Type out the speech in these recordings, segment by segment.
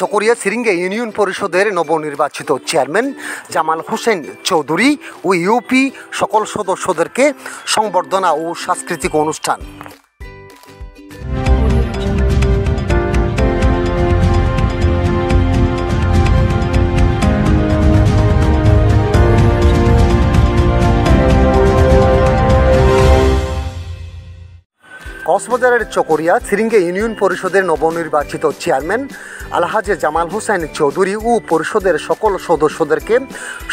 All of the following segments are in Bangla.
চকরিয়া সিরিঙ্গে ইউনিয়ন পরিষদের নবনির্বাচিত চেয়ারম্যান জামাল হোসেন চৌধুরী ও ইউপি সকল সদস্যদেরকে সংবর্ধনা ও সাংস্কৃতিক অনুষ্ঠান। কক্সবাজারের চকরিয়া সিরিঙ্গে ইউনিয়ন পরিষদের নবনির্বাচিত চেয়ারম্যান আলহাজে জামাল হোসেন চৌধুরী ও পরিষদের সকল সদস্যদেরকে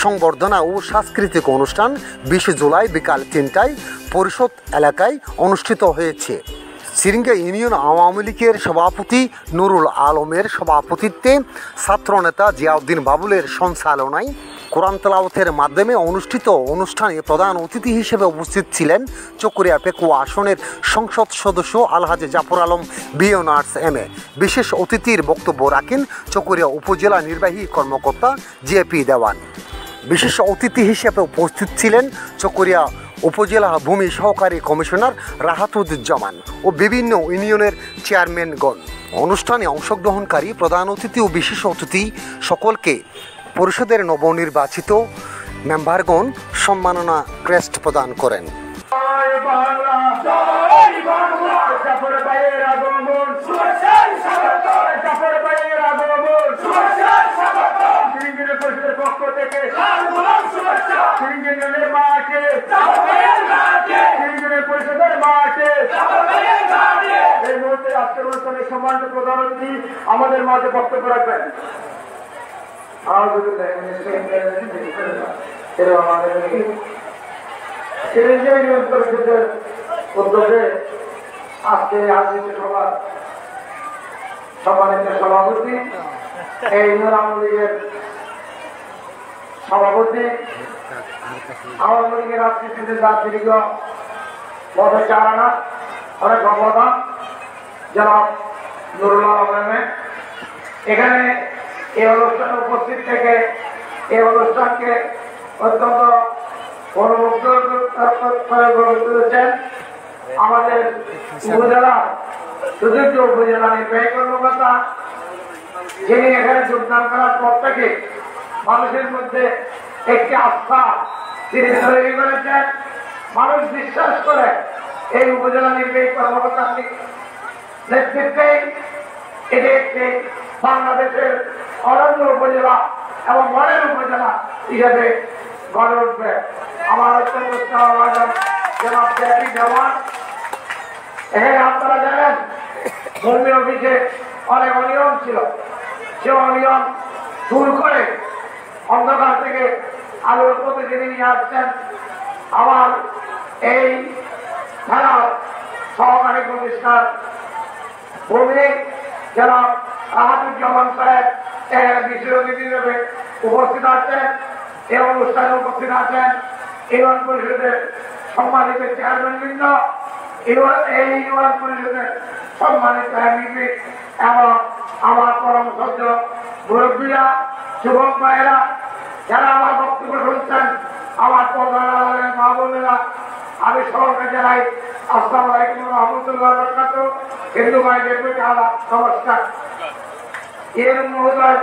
সংবর্ধনা ও সাংস্কৃতিক অনুষ্ঠান 20 জুলাই বিকাল 3টায় পরিষদ এলাকায় অনুষ্ঠিত হয়েছে। সিরিঙ্গা ইউনিয়ন আওয়ামী লীগের সভাপতি নুরুল আলমের সভাপতিত্বে ছাত্রনেতা জিয়াউদ্দিন বাবুলের সঞ্চালনায় কোরআন তেলাওয়াতের মাধ্যমে অনুষ্ঠিত অনুষ্ঠানে প্রধান অতিথি হিসেবে উপস্থিত ছিলেন চকরিয়া পেকুয়া আসনের সংসদ সদস্য আলহাজে জাফর আলম বিএনআর্স এমএ। বিশেষ অতিথির বক্তব্য রাখেন চকরিয়া উপজেলা নির্বাহী কর্মকর্তা জেপি দেওয়ান। বিশেষ অতিথি হিসেবে উপস্থিত ছিলেন চকরিয়া উপজেলা ভূমি সহকারী কমিশনার রাহাতুজ্জামান ও বিভিন্ন ইউনিয়নের চেয়ারম্যানগণ। অনুষ্ঠানে অংশগ্রহণকারী প্রধান অতিথি ও বিশেষ অতিথি সকলকে পরিষদের নবনির্বাচিত মেম্বারগণ সম্মাননা ক্রেস্ট প্রদান করেন। সম্মানিত প্রধান অতিথি আমাদের মাঝে বক্তব্য রাখবেন। পরিষদের উদ্যোগে আজকে আয়োজিত সভা সম্মানিত সভাপতি এই আওয়ামী লীগের সভাপতি আওয়ামী লীগের রাজনীতিতে যা দীর্ঘ বছর চালানা অনেক ক্ষমতা জনাব নুরুল আলম এখানে এই অনুষ্ঠানে উপস্থিত থেকে এই অনুষ্ঠানকে অত্যন্ত অনুমুগ্ধ করেছেন আমাদের উপজেলা সুযোগ্য উপজেলা নির্বাহী কর্মকর্তা, যিনি এখানে যোগদান করার পর থেকে মানুষের মধ্যে একটি আস্থা তিনি তৈরি করেছেন। মানুষ বিশ্বাস করে এই উপজেলা নির্বাহী কর্মকর্তার নেতৃত্বে এটি একটি বাংলাদেশের অরণ্য উপজেলা এবং মডেল উপজেলা হিসেবে গড়ে উঠবে। আমার অত্যন্ত দেওয়ান এখানে আপনারা জানেন ভূমি অফিসে অনেক অনিয়ম ছিল, সে অনিয়ম দূর করে অন্ধকার থেকে আলোর প্রতিদিনই নিয়ে আসছেন। আমার এই খেলার সহকারী কমিশনার ভূমি জনাব রাহাতুজ্জামান সাহেব বিশেষ অতিথি হিসেবে উপস্থিত আছেন। এই অনুষ্ঠানে উপস্থিত আছেন ইউনিয়ন পরিষদের সম্মানিত চেয়ারম্যানবৃন্দ, এই ইউনিয়ন পরিষদের সম্মানিত এমপি এবং আমার পরামর্শ মুরব্বীরা, যুবক ভাইয়েরা, যারা আমার বক্তব্য শুনছেন, আমার প্রধান মা বোনেরা, আমি সবাইকে জানাই আসসালামু আলাইকুম ওয়া রাহমাতুল্লাহি ওয়া বারাকাতুহু। হিন্দু ভাইদের প্রতি আমার নমস্কার। এর মহোদয়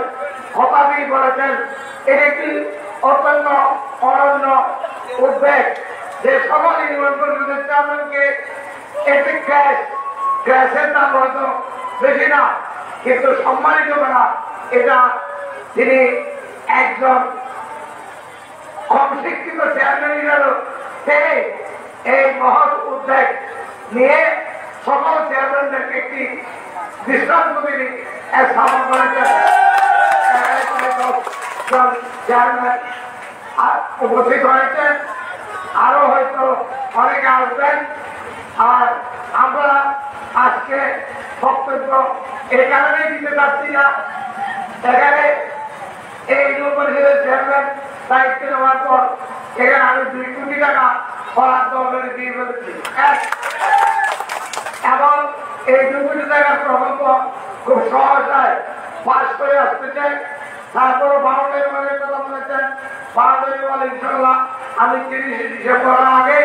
কথা দিয়ে বলেছেন এর একটি অত্যন্ত অনন্য উদ্বেগ যে সকল ইউনিয়ন পরিষদের চেয়ারম্যানকে একটি গ্যাসের দাম হয়তো বেশি না, কিন্তু সম্মানিত করা এটা তিনি একজন কম শিক্ষিত চেয়ারম্যান হিসেবে তিনি এই মহৎ উদ্যোগ নিয়ে সকল চেয়ারম্যানদেরকে একটি দৃষ্টান্ত তিনি স্থাপন করেছেন। চেয়ারম্যান উপস্থিত হয়েছেন, আরো হয়তো অনেকে আসবেন। আর আমরা আজকে বক্তব্য এই কারণেই দিতে চাচ্ছি না, এখানে এই ইউনিয়ন পরিষদের চেয়ারম্যান দায়িত্ব নেওয়ার পর এখানে আমি 2 কোটি টাকা বরাদ্দ অলরেডি দিয়ে ফেলেছি এবং এই 2 কোটি টাকার প্রকল্প খুব সহসায় পাশ করে আসতেছে। তারপরে বাউন্ডারি ওয়ালের কথা বলেছেন, বাউন্ডারি ওয়াল ইনশাল্লাহ আমি 30 ডিসেম্বরের আগে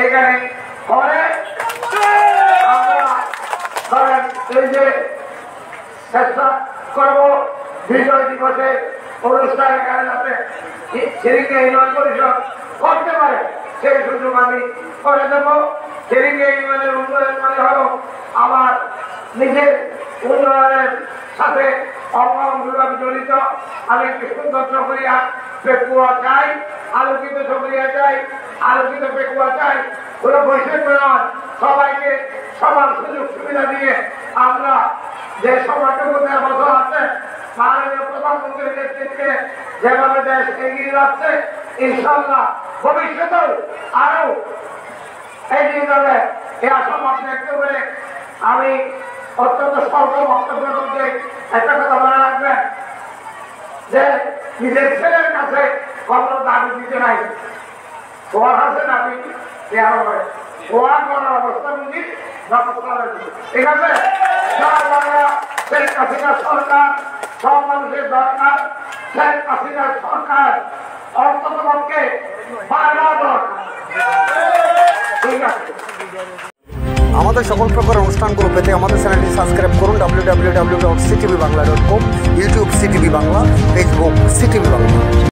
এখানে করে আমরা ধরেন এই যে করব বিজয় দিবসের অনুষ্ঠান এখানে যাতে সেদিকে ইউনিয়ন পরিষদ করতে পারে সেই সুযোগ আমি করে দেবো। সেদিকে ইউনিয়নের উন্নয়ন মানে হলো আমার নিজের উন্নয়নের সাথে অঙ্গভাবে জড়িত। আমি একটি সুন্দর চকরিয়া পেকুয়া চাই, আলোকিত চকরিয়া চাই, আলোকিত পেকুয়া চাই। কোনো বৈষম্য নয়, সবাইকে সমান সুযোগ সুবিধা দিয়ে আমরা যে সমাজটুকু ১৩ বছর আছে মাননীয় প্রধানমন্ত্রীর নেতৃত্বে যেভাবে দেশ এগিয়ে যাচ্ছে, ইনশাল্লাহ ভবিষ্যতেও আরো এগিয়ে যাবে। এই আশা ব্যক্ত করে আমি অত্যন্ত স্বল্প বক্তব্যের মধ্যে একটা কথা মনে রাখবেন যে নিজের ছেলের কাছে কোনো দাবি দিতে নাই। সোয়ার আছে দাবি দেওয়া হবে, সোয়ার করার অবস্থা বুঝি ঠিক আছে। শেখ হাসিনার সরকার সব মানুষের দরকার, শেখ হাসিনার সরকার অন্ততপক্ষে বাংলা দরকার। ঠিক আছে। আমাদের সকল প্রকার অনুষ্ঠানগুলো পেতে আমাদের চ্যানেলটি সাবস্ক্রাইব করুন www.ctvbangla.com, YouTube CTV Bangla, Facebook CTV Bangla.